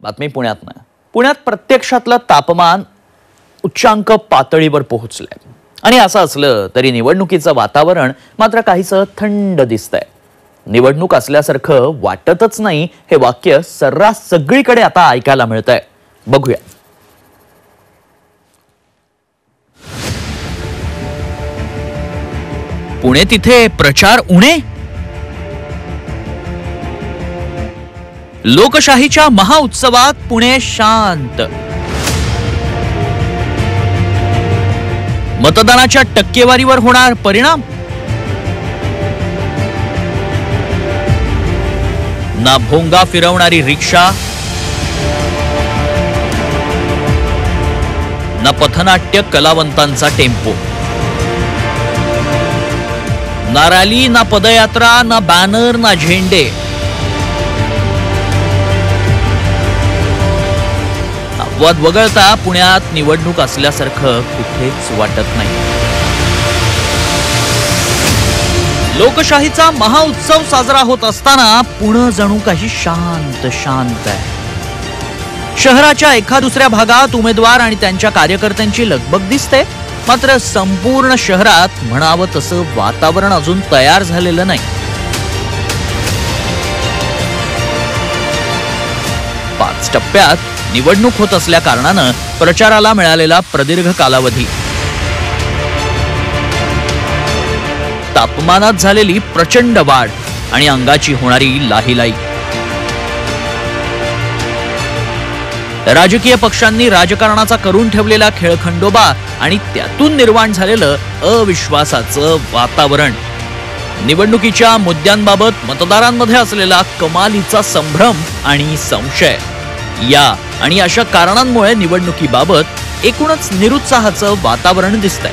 बातमी पुण्यातनं. पुण्यात प्रत्यक्षातलं तापमान उच्चांक पातळीवर पोहोचलंय आणि असं असलं तरी निवडणुकीचं वातावरण मात्र काहीसं थंड दिसतंय. निवडणूक असल्यासारखं वाटतच नाही हे वाक्य सर्रास सगळीकडे आता ऐकायला मिळतंय. बघूया. पुणे तिथे प्रचार उणे. लोकशाहीच्या महाउत्सवात पुणे शांत. मतदानाच्या टक्केवारीवर होणार परिणाम. ना भोंगा फिरवणारी रिक्षा, ना पथनाट्य कलावंतांचा टेम्पो, ना रॅली, ना पदयात्रा, ना बॅनर, ना झेंडे. अपवाद वगळता पुण्यात निवडणूक असल्यासारखं कुठेच वाटत नाही. लोकशाहीचा महाउत्सव साजरा होत असताना पुणे जणू काही शांत शांत आहे. शहराच्या एका दुसऱ्या भागात उमेदवार आणि त्यांच्या कार्यकर्त्यांची लगबग दिसते, मात्र संपूर्ण शहरात म्हणावं तसं वातावरण अजून तयार झालेलं नाही. 5 टप्प्यात निवडणूक होत असल्या कारणानं प्रचाराला मिळालेला प्रदीर्घ कालावधी, तापमानात झालेली प्रचंड वाढ आणि अंगाची होणारी लाहीलाई. राजकीय पक्षांनी राजकारणाचा करून ठेवलेला खेळखंडोबा आणि त्यातून निर्माण झालेलं अविश्वासाचं वातावरण. निवडणुकीच्या मुद्द्यांबाबत मतदारांमध्ये असलेला कमालीचा संभ्रम आणि संशय, या आणि अशा कारणांमुळे निवडणुकीबाबत एकूणच निरुत्साहाचं वातावरण दिसतंय.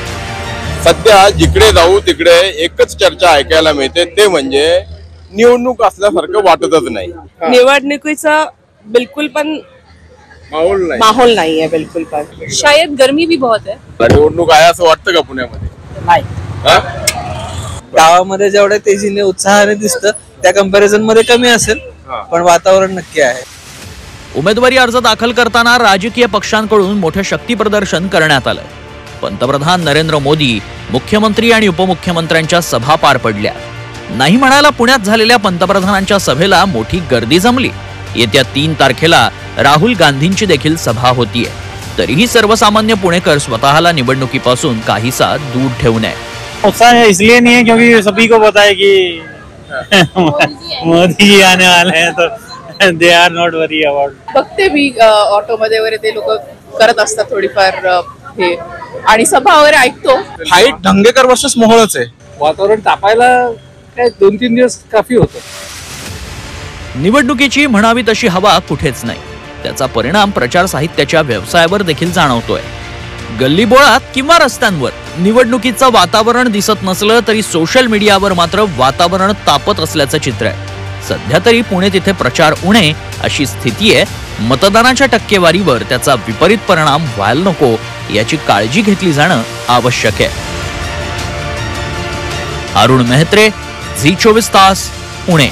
सध्या जिकडे जाऊ तिकडे एकच चर्चा ऐकायला मिळते, ते म्हणजे निवडणूक असल्यासारखं वाटतच नाही. निवडणुकीचा बिल्कुल पण माहौल नहीं है बिल्कुल पण. शायद गर्मी भी बहुत है. निवडणूक आहे असं वाटतं का पुण्यामध्ये? नाही. गावामध्ये जेवढ्या तेजीने उत्साहाने दिसतं त्या कंपॅरिझन मध्ये कमी असेल, पण वातावरण नक्की आहे. उमेदवारी अर्ज दाखल करताना राजकीय पक्षांकडून मोठे शक्ती प्रदर्शन करण्यात आलं. पंतप्रधान नरेंद्र मोदी, मुख्यमंत्री आणि उपमुख्यमंत्र्यांच्या सभा पार पडल्या. नाही म्हणायला पुण्यात झालेल्या पंतप्रधानांच्या सभेला मोठी गर्दी जमली. येत्या 3 तारखेला राहुल गांधींची देखील सभा होतीये. तरीही सर्वसामान्य पुणेकर स्वतःला निवडणुकीपासून काहीसा दूर ठेवू नये. उत्साह है इसलिए नहीं है क्योंकि सभी को पता है कि मोदी जी आने वाले हैं, तो they are not worry about. बघते मी ऑटो मध्ये वगैरे ते लोक करत असतात थोडीफार हे, आणि सभा वगैरे ऐकतो. फाईट धंगेकर वर्सेस मोहोळच आहे. वातावरण तापायला काय 2-3 दिवस काफी होतं. निवडणुकीची म्हणावी तशी हवा कुठेच नाही. त्याचा परिणाम प्रचार साहित्याच्या व्यवसायावर देखील जाणवतोय. गल्लीबोळात किंवा रस्त्यांवर निवडणुकीचं वातावरण दिसत नसलं तरी सोशल मीडियावर मात्र वातावरण तापत असल्याचं चित्र आहे. सध्या तरी पुणे तिथे प्रचार उणे अशी स्थिती आहे. मतदानाच्या टक्केवारीवर त्याचा विपरीत परिणाम व्हायला नको याची काळजी घेतली जाणं आवश्यक आहे. अरुण मेहत्रे, झी 24 तास, पुणे.